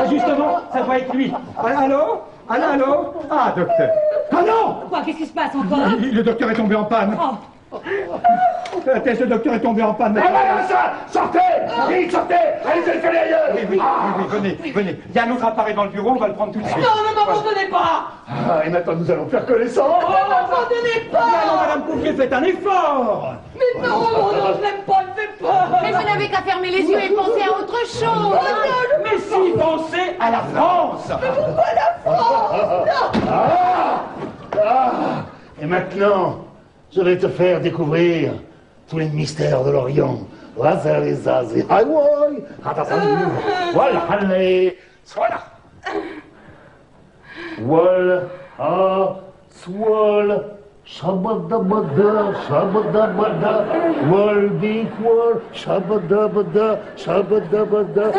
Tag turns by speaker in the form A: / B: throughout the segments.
A: Ah, justement, ça doit être lui. Allô? Allô? Ah, docteur. Ah non!
B: Quoi, qu'est-ce qui se passe encore?
A: Le docteur est tombé en panne.
B: Oh.
A: Le docteur est tombé en panne.
C: Ah, voilà ça! Sortez! Vite, sortez! Allez, téléphonez ailleurs!
A: Oui, venez. Il y a un autre appareil dans le bureau, on va le prendre tout de suite.
B: Non, ne m'abandonnez pas!
C: Ah, et maintenant nous allons faire connaissance!
B: Ne m'abandonnez pas!
A: Non, madame Poupier, faites un effort!
B: Mais non, je n'aime pas, il me fait peur!
D: Mais vous n'avez qu'à fermer les yeux et penser à autre chose.
A: Mais si, pensez à la France!
B: Mais pourquoi la France?
C: Et maintenant, je vais te faire découvrir tous les mystères de l'Orient. Voilà. Wal, ha, swal, shabadabada, shabadabada, wal, big wal, shabadabada, shabadabada,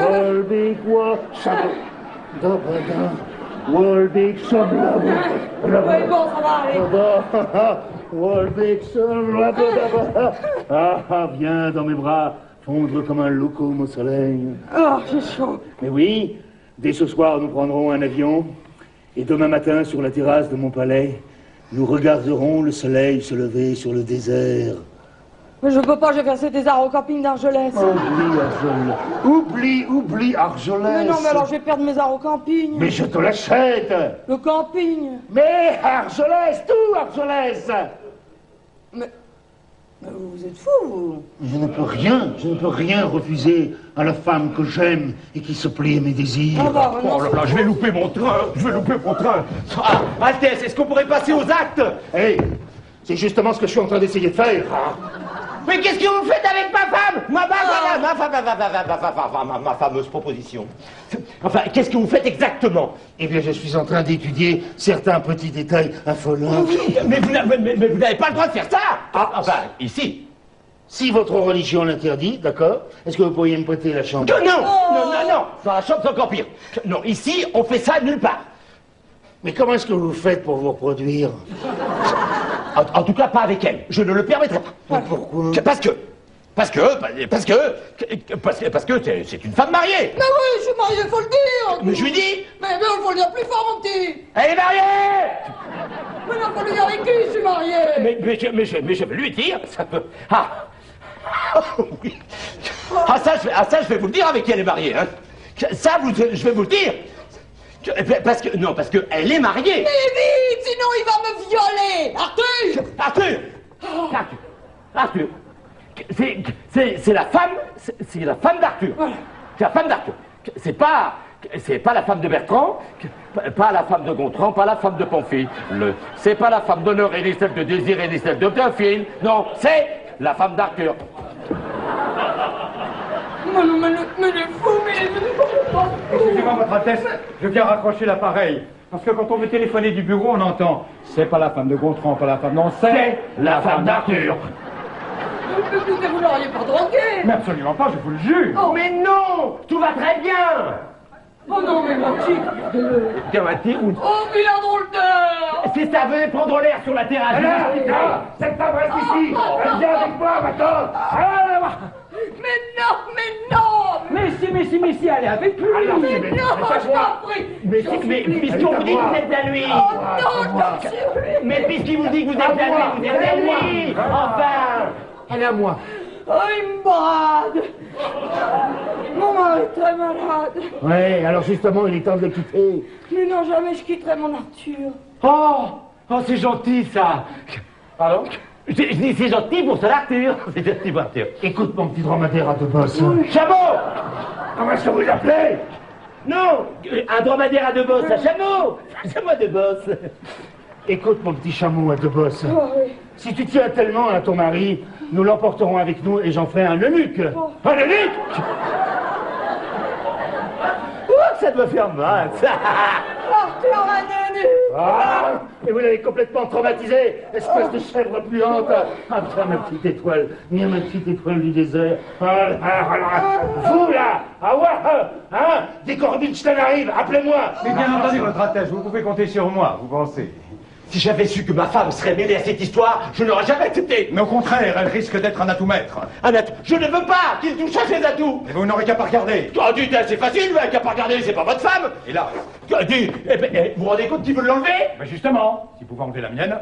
C: wal, big wal, shabadabada, wal, big shabadabada.
B: Oui, bon, ça va aller.
C: Wal, big shabadabada. Ah, viens dans mes bras, fondre comme un loukoum au soleil.
B: Oh, j'ai chaud.
C: Mais oui, dès ce soir, nous prendrons un avion. Et demain matin, sur la terrasse de mon palais, nous regarderons le soleil se lever sur le désert.
B: Mais je peux pas, j'ai versé des arts au camping d'Argelès.
C: Oublie Argelès.
B: Mais non, mais alors je vais perdre mes arts au camping.
C: Mais je te l'achète.
B: Le camping.
C: Mais Argelès, tout Argelès.
B: Mais vous êtes fou, vous.
C: Je ne peux rien refuser à la femme que j'aime et qui se plie à mes désirs.
B: Ah bah, non,
A: Oh là là, je vais louper mon train. Ah, Altesse, est-ce qu'on pourrait passer aux actes?
C: Hey, c'est justement ce que je suis en train d'essayer de faire.
A: Mais qu'est-ce que vous faites avec ma femme? Ma fameuse proposition. Enfin, qu'est-ce que vous faites exactement?
C: Eh bien, je suis en train d'étudier certains petits détails affolants.
A: Mais vous n'avez pas le droit de faire ça. Enfin, ici.
C: Si votre religion l'interdit, d'accord, est-ce que vous pourriez me prêter la chambre?
A: Non. Dans la chambre, c'est encore pire. Non, ici, on fait ça nulle part.
C: Mais comment est-ce que vous faites pour vous reproduire?
A: En tout cas, pas avec elle. Je ne le permettrai pas.
C: Mais pourquoi?
A: Parce que c'est une femme mariée.
B: Mais oui, je suis marié, faut le dire.
A: Mais je lui dis.
B: Mais il faut le dire plus fort, mon petit.
A: Elle est mariée.
B: Mais non, faut lui dire avec qui je suis marié.
A: Mais je vais lui dire. Ça peut. Oui. Ça, je vais vous le dire avec qui elle est mariée. Hein. Je vais vous le dire. Parce que elle est mariée.
B: Mais vite, sinon il va me violer.
A: Arthur. C'est la femme d'Arthur.
B: Voilà.
A: C'est la femme d'Arthur. C'est pas la femme de Bertrand, pas la femme de Gontran, pas la femme de Pamphile. C'est pas la femme d'Honoré, ni celle de Désiré, ni celle de Théophile. Non, c'est la femme d'Arthur.
B: Mais il est fou, mais il est pas.
A: Excusez-moi, Votre Altesse, je viens raccrocher l'appareil. Parce que quand on veut téléphoner du bureau, on entend « C'est pas la femme de Gontran, pas la femme... » Non, c'est la femme d'Arthur.
B: Mais vous l'auriez pas drogué.
A: Mais absolument pas, je vous le jure.
B: Oh.
A: Mais non, tout va très bien.
B: Oh non, mais mon petit. Oh, mais la drôle d'heure.
A: C'est ça, venez prendre l'air sur la terrasse.
C: Cette femme reste ici. Elle vient avec moi maintenant.
B: Mais non.
A: Mais si, elle est avec lui.
B: Mais non, je t'en prie.
A: Mais puisqu'on vous dit que vous êtes à lui.
B: Oh non, c'est
A: Mais puisqu'il vous dit que vous êtes à lui, vous êtes à lui. Enfin.
C: Elle est à moi.
B: Oh, il me brade. Mon mari est très malade.
C: Ouais, alors justement, il est temps de le quitter.
B: Mais non, jamais je quitterai mon Arthur.
A: Oh, c'est gentil, ça. Pardon? Je dis c'est gentil pour son Arthur. C'est gentil pour Arthur.
C: Écoute, mon petit dromadaire à deux bosses.
A: Chameau!
C: Comment est-ce que vous l'appelez?
A: Non, un dromadaire à deux bosses, un chameau. Un chameau à deux bosses.
C: Écoute, mon petit chameau à deux bosses.
B: Oh, oui.
C: Si tu tiens tellement à ton mari, nous l'emporterons avec nous et j'en ferai un eunuque. Un eunuque?
A: Oh, ça doit faire mal, ça.
B: Arthur, un eunuque.
C: Ah, et vous l'avez complètement traumatisé, espèce de chèvre puante. Ah, tiens, ma petite étoile, viens, ma petite étoile du désert. Vous, là, des Corbinstein arrivent, appelez-moi.
A: Mais bien entendu, Votre Altesse, vous pouvez compter sur moi, vous pensez. Si j'avais su que ma femme serait mêlée à cette histoire, je n'aurais jamais accepté.
E: Mais au contraire, elle risque d'être un atout-maître.
A: Un atout. Je ne veux pas qu'il touche à ses atouts.
E: Mais vous n'aurez qu'à pas regarder.
A: Oh, dites, c'est facile, mais qu'à pas regarder, c'est pas votre femme.
E: Et là?
A: Dites, vous vous rendez compte qu'il veut l'enlever?
E: Mais justement, si vous pouvez enlever la mienne.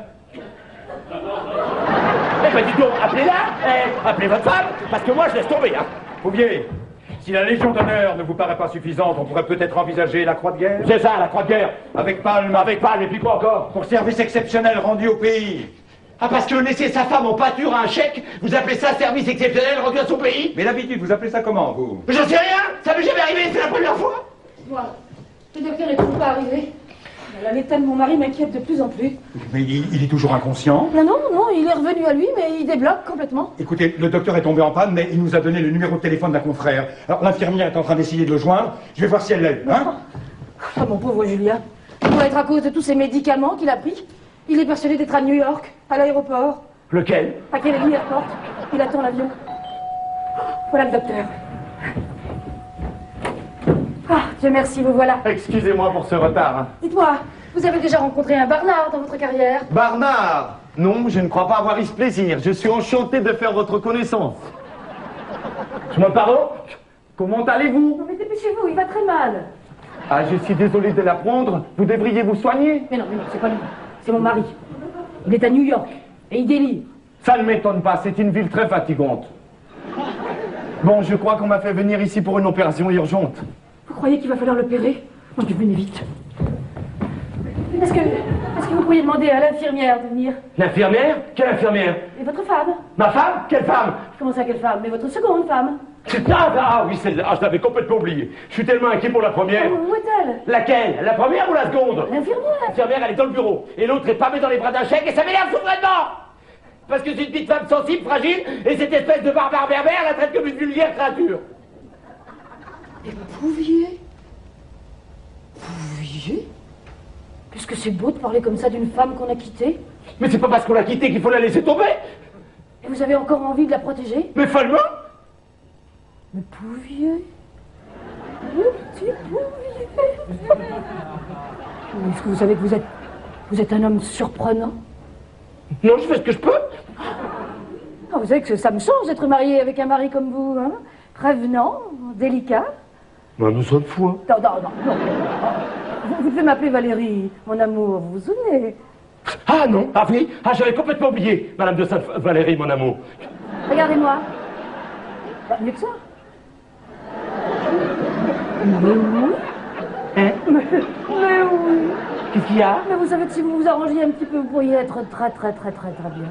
A: Eh ben, dites donc, appelez-la, appelez votre femme, parce que moi, je laisse tomber, hein.
E: Bouvier, si la Légion d'honneur ne vous paraît pas suffisante, on pourrait peut-être envisager la Croix de guerre.
A: C'est ça, la croix de guerre.
E: Avec palme.
A: Avec palme, et puis quoi encore?
E: Pour service exceptionnel rendu au pays.
A: Ah, parce que laisser sa femme en pâture à un chèque, vous appelez ça service exceptionnel rendu à son pays?
E: Mais d'habitude, vous appelez ça comment, vous?
A: J'en sais rien, ça m'est jamais arrivé, c'est la première fois.
F: Moi, le docteur n'est toujours pas arrivé. L'état de mon mari m'inquiète de plus en plus.
E: Mais il est toujours inconscient.
F: Non, il est revenu à lui, mais il débloque complètement.
E: Écoutez, le docteur est tombé en panne, mais il nous a donné le numéro de téléphone d'un confrère. Alors l'infirmière est en train d'essayer de le joindre. Je vais voir si elle l'aide, hein?
F: Ah, mon pauvre Julien. Ça doit être à cause de tous ces médicaments qu'il a pris. Il est persuadé d'être à New York, à l'aéroport.
A: Lequel?
F: À Kennedy Airport. Il attend l'avion. Voilà le docteur. Ah, Dieu merci, vous voilà.
A: Excusez-moi pour ce retard. Hein.
F: Dites-moi, vous avez déjà rencontré un Barnard dans votre carrière?
A: Barnard? Non, je ne crois pas avoir eu ce plaisir. Je suis enchanté de faire votre connaissance. Je m'en pardon? Comment allez-vous?
F: Non mais dépêchez-vous, il va très mal.
A: Ah, je suis désolé de l'apprendre. Vous devriez vous soigner.
F: Mais non, c'est pas lui. C'est mon mari. Il est à New York et il délire.
A: Ça ne m'étonne pas, c'est une ville très fatigante. Bon, je crois qu'on m'a fait venir ici pour une opération urgente.
F: Vous croyez qu'il va falloir l'opérer? Mon Dieu, venez vite. Est-ce que vous pourriez demander à l'infirmière de venir?
A: L'infirmière? Quelle infirmière?
F: Et votre femme?
A: Ma femme? Quelle femme?
F: Comment ça, quelle femme? Mais votre seconde femme.
A: Ah oui, celle-là. Ah, je l'avais complètement oublié. Je suis tellement inquiet pour la première.
F: Où est-elle?
A: Laquelle? La première ou la seconde?
F: L'infirmière.
A: L'infirmière, elle est dans le bureau. Et l'autre est pâmée dans les bras d'un chèque et ça m'énerve souverainement. Parce que c'est une petite femme sensible, fragile, et cette espèce de barbare berbère la traite comme une vulgaire créature.
F: Et vous pouviez? Qu'est-ce que c'est beau de parler comme ça d'une femme qu'on a quittée?
A: Mais c'est pas parce qu'on l'a quittée qu'il faut la laisser tomber.
F: Et vous avez encore envie de la protéger?
A: Mais follement.
F: Mais pouviez? Petit pouviez? Est-ce que vous savez que vous êtes un homme surprenant?
A: Non, je fais ce que je peux.
F: Ah, vous savez que ça me change d'être marié avec un mari comme vous, hein? Prévenant, délicat.
A: Ben, nous sommes fous, hein.
F: Non. Vous devez m'appeler Valérie, mon amour, vous vous souvenez?
A: Ah non, ah oui, ah j'avais complètement oublié, Madame de Sainte-Valérie, mon amour.
F: Regardez-moi. Bah, mieux que ça. Mais oui.
A: Hein?
F: Mais oui.
A: Qu'est-ce qu'il y a?
F: Mais vous savez que si vous vous arrangiez un petit peu, vous pourriez être très bien.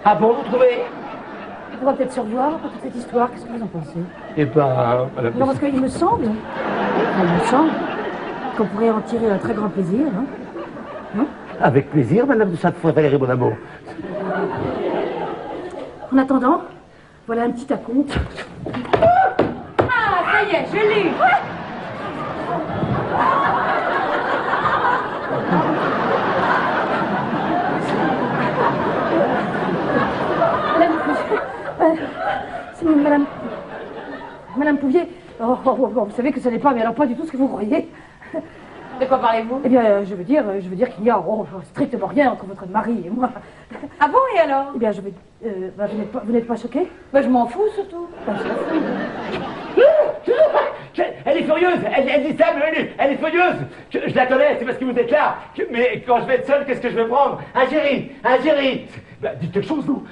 A: Ah bon, vous trouvez?
F: On pourra peut-être se revoir pour toute cette histoire, qu'est-ce que vous en pensez?
A: Eh ben, Madame de...
F: Non, parce qu'il me semble qu'on pourrait en tirer un très grand plaisir, hein?
A: Avec plaisir, Madame de Sainte-Valérie, mon amour.
F: En attendant, voilà un petit acompte. Ah, ça y est, je l'ai eu. C'est Madame Pouvier. Oh, vous savez que ce n'est pas, mais alors pas du tout ce que vous croyez.
D: De quoi parlez-vous?
F: Eh bien, je veux dire qu'il n'y a strictement rien entre votre mari et moi.
D: Ah bon, et alors?
F: Eh bien, vous n'êtes pas choquée?
D: Ben, je m'en fous, surtout.
F: Ben, je m'en fous.
A: Elle est furieuse, elle dit ça, mais elle est furieuse. Je la connais, c'est parce que vous êtes là. Mais quand je vais être seul, qu'est-ce que je vais prendre? Un géry. Bah, dites quelque chose, vous.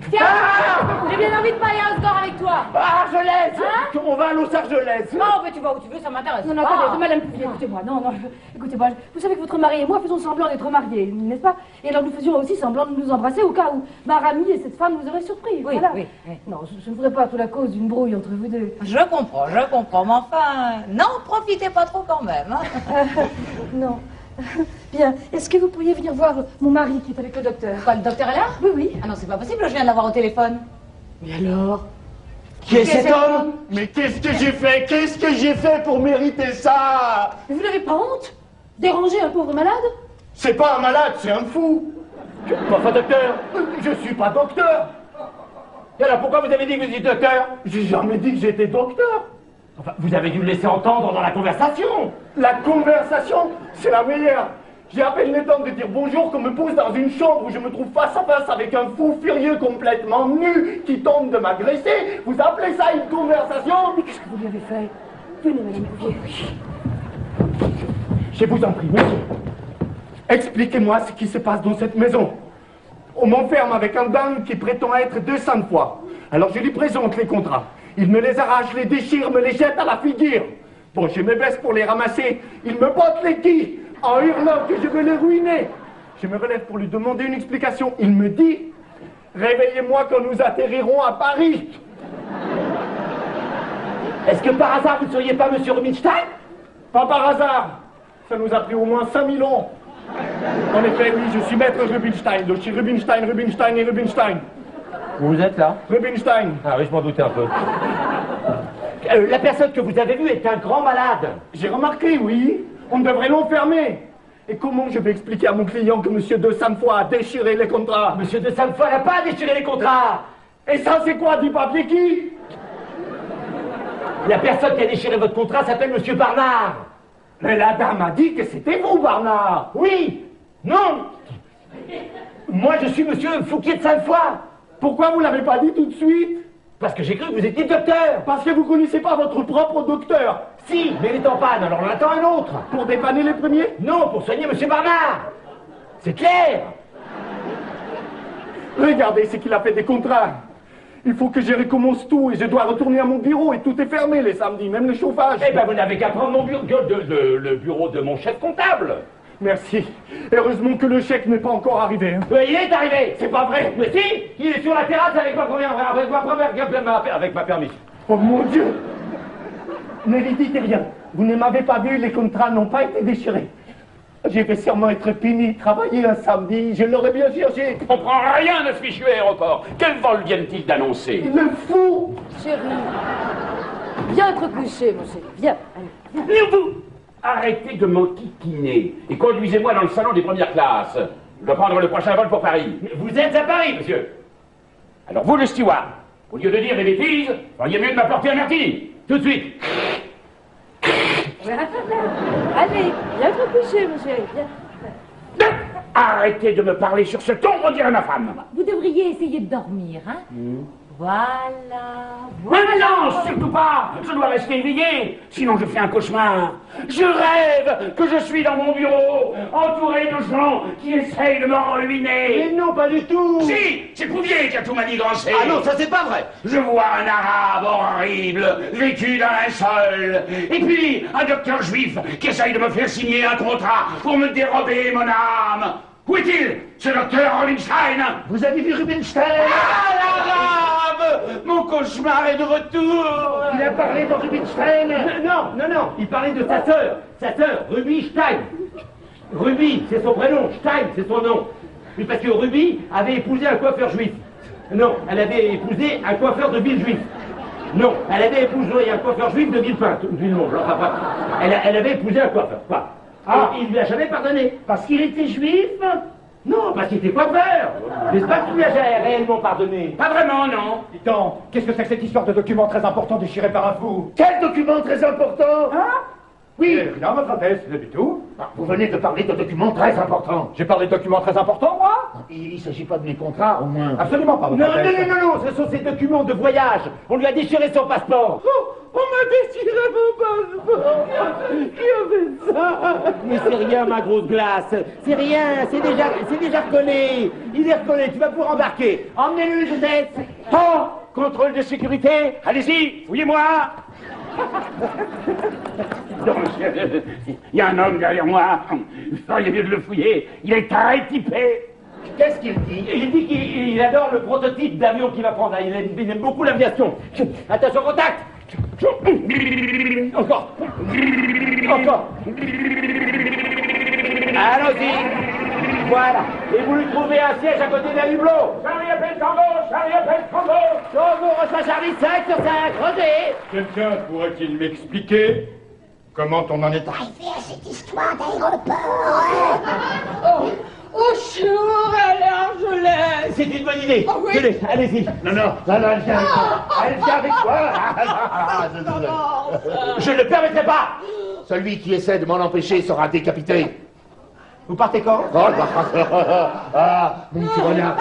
D: Tiens, j'ai bien envie de parler un score avec toi.
A: Ah, je laisse.
D: Hein?
A: On va à Los Angeles.
D: Non, mais tu vas où tu veux, ça m'intéresse.
F: Non,
D: pas.
F: attendez, Madame Pouvier, écoutez-moi. Non, écoutez-moi. Vous savez que votre mari et moi faisons semblant d'être mariés, n'est-ce pas? Et alors nous faisions aussi semblant de nous embrasser au cas où Marami et cette femme nous auraient surpris.
D: Oui,
F: voilà.
D: oui.
F: Non, je ne voudrais pas tout la cause d'une brouille entre vous deux.
D: Je comprends, mais enfin, non, profitez pas trop quand même. Hein.
F: Non. Bien, est-ce que vous pourriez venir voir mon mari qui est avec le docteur?
D: Quoi, le docteur est là?
F: Oui.
D: Ah non, c'est pas possible, je viens de l'avoir au téléphone.
F: Mais alors?
A: Qui est cet homme? Mais qu'est-ce que j'ai fait pour mériter ça?
F: Mais vous n'avez pas honte? Déranger un pauvre malade?
A: C'est pas un malade, c'est un fou. Enfin, docteur, je suis pas docteur. Et alors, pourquoi vous avez dit que vous étiez docteur? J'ai jamais dit que j'étais docteur. Enfin, vous avez dû me laisser entendre dans la conversation. La conversation, c'est la meilleure.
C: J'ai à peine le temps de dire bonjour qu'on me pose dans une chambre où je me trouve face à face avec un fou furieux complètement nu qui tente de m'agresser. Vous appelez ça une conversation?
F: Mais qu'est-ce que vous lui avez fait? Venez, Madame Bouvier.
C: Je vous en prie, monsieur. Expliquez-moi ce qui se passe dans cette maison. On m'enferme avec un dingue qui prétend être 200 fois. Alors je lui présente les contrats. Il me les arrache, les déchire, me les jette à la figure. Bon, je me baisse pour les ramasser. Il me botte les quilles en hurlant que je veux les ruiner. Je me relève pour lui demander une explication. Il me dit « Réveillez-moi quand nous atterrirons à Paris ».
A: Est-ce que par hasard vous ne seriez pas monsieur Rubinstein?
C: Pas par hasard. Ça nous a pris au moins 5000 ans. En effet, oui, je suis maître Rubinstein, de chez Rubinstein, Rubinstein et Rubinstein.
A: Vous êtes là?
C: Rubinstein.
A: Ah oui, je m'en doutais un peu. La personne que vous avez vue est un grand malade.
C: J'ai remarqué, oui. On devrait l'enfermer. Et comment je vais expliquer à mon client que monsieur de Sainte-Foy a déchiré les contrats?
A: Monsieur de Sainte-Foy n'a pas déchiré les contrats.
C: Et ça, c'est quoi, du papier qui?
A: La personne qui a déchiré votre contrat s'appelle monsieur Barnard.
C: Mais la dame a dit que c'était vous, Barnard.
A: Oui. Non. Moi, je suis monsieur Fouquier de Sainte-Foy.
C: Pourquoi vous l'avez pas dit tout de suite?
A: Parce que j'ai cru que vous étiez docteur.
C: Parce que vous connaissez pas votre propre docteur.
A: Si, mais il est en panne, alors on attend un autre.
C: Pour dépanner les premiers?
A: Non, pour soigner monsieur Barnard. C'est clair.
C: Regardez ce qu'il a fait des contrats. Il faut que je recommence tout et je dois retourner à mon bureau et tout est fermé les samedis, même le chauffage.
A: Eh ben, vous n'avez qu'à prendre mon bureau, le bureau de mon chef comptable.
C: Merci. Heureusement que le chèque n'est pas encore arrivé. Hein.
A: Il est arrivé.
C: C'est pas vrai.
A: Mais si, il est sur la terrasse avec ma permission.
C: Oh mon Dieu. Ne lui dites rien. Vous ne m'avez pas vu, les contrats n'ont pas été déchirés. Je vais sûrement être puni, travailler un samedi, je l'aurais bien cherché.
G: Je comprends rien de ce fichu aéroport. Quel vol viennent-ils d'annoncer?
C: Le fou.
F: Chérie, viens te coucher, mon chéri, viens. Allez, viens.
G: Vous arrêtez de m'enquiquiner et conduisez-moi dans le salon des premières classes. Je dois prendre le prochain vol pour Paris.
A: Vous êtes à Paris, monsieur.
G: Alors vous, le steward, au lieu de dire des bêtises, feriez mieux de m'apporter un martini. Tout de suite.
F: Allez, viens te coucher, mon chéri, viens.
G: Arrêtez de me parler sur ce ton, on dirait ma femme.
D: Vous devriez essayer de dormir, hein? Voilà.
G: Mais non, surtout pas. Je dois rester éveillé, sinon je fais un cauchemar. Je rêve que je suis dans mon bureau, entouré de gens qui essayent de me ruiner.
C: Mais non, pas du tout.
G: Si, c'est Pouvier qui a tout manigancé.
A: Ah non, ça c'est pas vrai.
G: Je vois un arabe horrible, vêtu d'un linceul, et puis un docteur juif qui essaye de me faire signer un contrat pour me dérober mon âme. Où est-il, ce docteur Rubinstein?
C: Vous avez vu Rubinstein?
G: Ah, l'arabe! Mon cauchemar est de retour.
C: Il a parlé de Rubinstein?
A: Non, il parlait de sa sœur, Ruby Stein. Ruby, c'est son prénom, Stein, c'est son nom. Oui, parce que Ruby avait épousé un coiffeur juif. Non, elle avait épousé un coiffeur de Villejuif. Non, elle avait épousé un coiffeur juif de Villepinte. Elle avait épousé un coiffeur, quoi. Ah, il lui a jamais pardonné.
C: Parce qu'il était juif?
A: Non, parce qu'il était coiffeur. N'est-ce pas qu'il lui a réellement pardonné?
G: Pas vraiment, non.
E: Dites-donc, qu'est-ce que c'est que cette histoire de document très important déchiré par un fou?
C: Quel document très important?
E: Hein?
C: Oui.
E: Non, votre Altesse, c'est du tout.
C: Vous venez de parler de documents très importants.
E: J'ai parlé de documents très importants, moi?
C: Il ne s'agit pas de mes contrats, au moins.
E: Absolument pas, votre
A: Non,
E: Altesse.
A: non, ce sont ses documents de voyage. On lui a déchiré son passeport.
C: On m'a déchiré mon passeport. Qui a fait ça?
A: Mais c'est rien, ma grosse glace. C'est rien, c'est déjà recollé. Il est recollé, tu vas pouvoir embarquer. Emmenez-le, Joseph.
G: Oh, contrôle de sécurité, allez-y, fouillez-moi. Non, monsieur, il y a un homme derrière moi. Vous feriez mieux de le fouiller. Il est très typé.
C: Qu'est-ce qu'il dit?
A: Il dit qu'il adore le prototype d'avion qu'il va prendre. Il aime beaucoup l'aviation. Attention, contact. Encore. Allons-y. Voilà. Et vous lui trouvez un siège à côté d'un hublot.
G: Charlie appelle Tango.
A: Tango reçoit Charlie 5 sur 5. Roger.
E: Quelqu'un pourrait-il m'expliquer comment on en est arrivé
H: à cette histoire d'aéroport?
B: Oh, chou, Argelès!
A: C'est une bonne idée.
B: Oh, oui.
A: Tenez, allez-y.
C: Non, elle vient avec moi. Elle vient avec moi.
A: Je ne le permettrai pas.
C: Celui qui essaie de m'en empêcher sera décapité.
I: Vous partez quand?
A: Oh, ah, mon petit renard,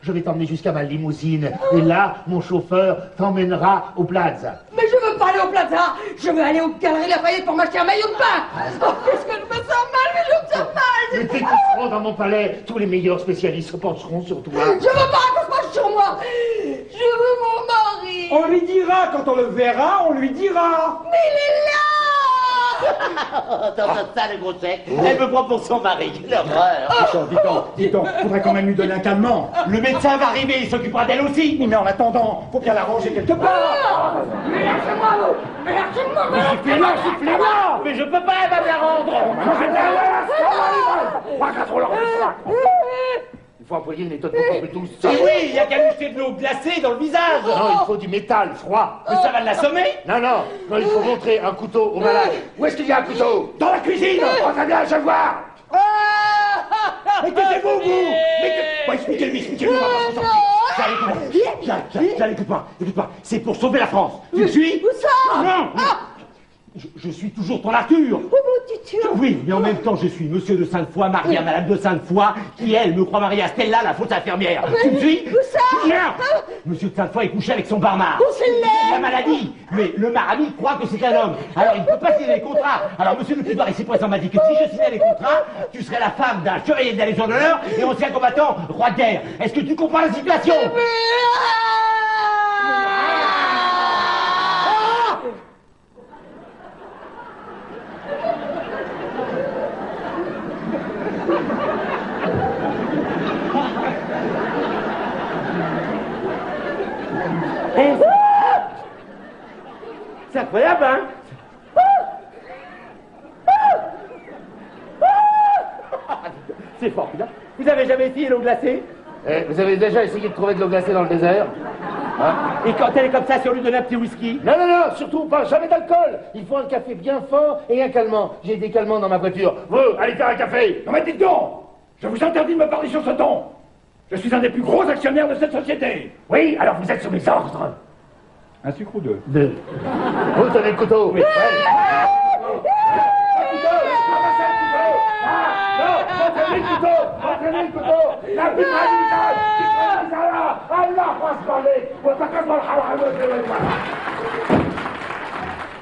A: je vais t'emmener jusqu'à ma limousine. Et là, mon chauffeur t'emmènera au Plaza.
B: Mais je veux pas aller au Plaza. Je veux aller aux Galeries Lafayette pour m'acheter un maillot de bain. Oh, qu'est-ce que je me sens mal, mais je me sens mal.
A: Mais dès qu'ils seront dans mon palais, tous les meilleurs spécialistes se pencheront sur toi.
B: Je veux pas qu'on se penche sur moi. Je veux mon mari.
E: On lui dira, quand on le verra, on lui dira.
B: Mais il est là.
A: Dans un sale gros chèque, elle me prend pour son mari. Quelle horreur.
E: Dis donc, faudrait quand même lui donner un calmant.
A: Le médecin va arriver, il s'occupera d'elle aussi.
E: Mais en attendant, faut bien l'arranger quelque part.
B: Mais lâchez-moi, vous. Mais lâchez-moi.
A: Soufflez-moi. Mais je peux pas, elle va me la rendre. Il faut employer une méthode beaucoup plus douce.
I: Et oui, il y a qu'à lui jeter de l'eau glacée dans le visage.
A: Non, il faut du métal froid.
I: Mais ça va l'assommer.
A: Non, il faut montrer un couteau au malade. Où est-ce qu'il y a un couteau? Dans la cuisine. Oh, très bien, je vais voir.
I: Mais taisez-vous, vous.
A: Bon, expliquez-lui, on va pas s'en sortir. Tiens, écoute-moi. C'est pour sauver la France. Tu me suis?
B: Où ça?
A: Non. Je suis toujours ton Arthur.
B: Oh mon tutu.
A: Oui, mais en même temps, je suis monsieur de Sainte-Foy, marié à madame de Sainte-Foy, qui, elle, me croit mariée à Stella, la fausse infirmière. Tu me suis?
B: Où ça?
A: Non. Monsieur de Sainte-Foy est couché avec son barman.
B: Où c'est
A: La maladie. Mais le marami croit que c'est un homme. Alors, il ne peut pas signer les contrats. Alors, monsieur le Pudoir, ici présent, m'a dit que si je signais les contrats, tu serais la femme d'un chevalier de la Légion d'honneur et ancien combattant, roi de guerre. Est-ce que tu comprends la situation?
I: C'est incroyable, hein? C'est formidable. Vous avez jamais essayé l'eau glacée?
A: Vous avez déjà essayé de trouver de l'eau glacée dans le désert?
I: Et quand elle est comme ça, si on lui donne un petit whisky?
A: Non, surtout pas, jamais d'alcool. Il faut un café bien fort et un calmant. J'ai des calmants dans ma voiture. Vous, allez faire un café.
C: Non mais dites donc, je vous interdis de me parler sur ce ton. Je suis un des plus gros actionnaires de cette société.
A: Oui, alors vous êtes sous mes ordres.
E: Un sucre ou deux?
A: Deux. Vous tenez le couteau. Oui. Prenez le couteau. La plus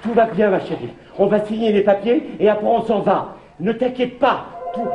I: Tout va bien, ma chérie. On va signer les papiers et après on s'en va. Ne t'inquiète pas. Tout...